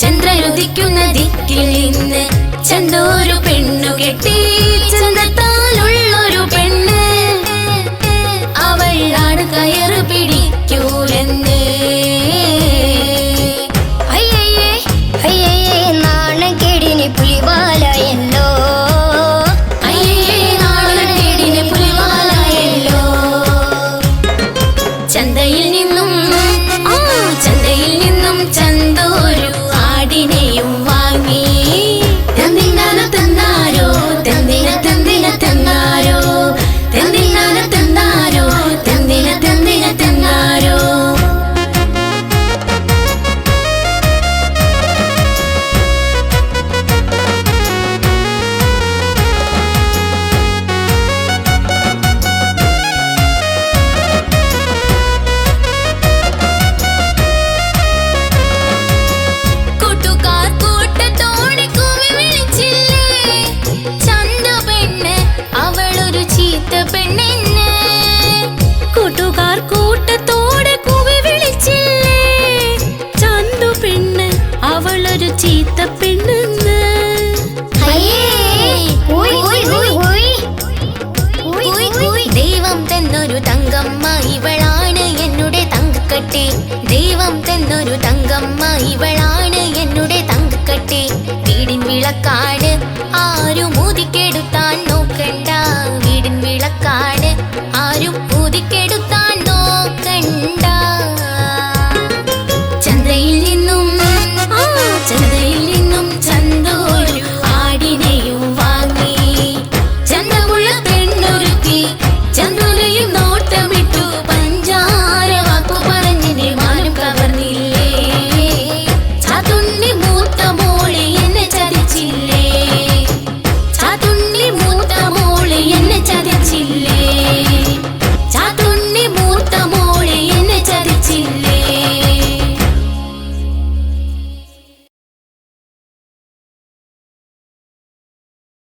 ചന്ദ്രനുദിക്കുന്ന ദിക്കിൽ നിന്ന് ചന്തോരു പെണ്ണു കെട്ടി ചന്തത്താലുള്ളൊരു പെണ്ണ് അവൾ ആണ് കയറ് പിടിക്കൂലെന്ന്. അയ്യയ്യേ അയ്യയ്യേ നാണക്കേടിന് പുലിവാലയല്ലോ, അയ്യേ നാണക്കേടിന് പുലിവാലയല്ലോ. ചന്തയിൽ നിന്നും ചന്തോരു ആടിനെയും വാങ്ങി തന്നിനാനോ തന്നാരോ തന്നിന തന്നിന തന്നാരോ തന്നിനാനോ തന്നാരോ തന്നിന തന്നിന തന്നാരോ. കൂട്ടുകാർ കൂട്ടത്തോടെ കൂവി വിളിച്ചില്ലേ ചന്തു പെണ്ണ് അവളൊരു ചീത്ത പെണ്ണെന്ന്. ദൈവം തന്നൊരു തങ്കമ്മ ഇവളാണ് എന്നുടെ തങ്കക്കട്ടി, ദൈവം തന്നൊരു തങ്കമ്മ ഇവളാണ് എന്നുടെ തങ്കക്കട്ടി. വീടിൻ വിളക്കാട് ആരും ഊതിക്കെടുത്താൽ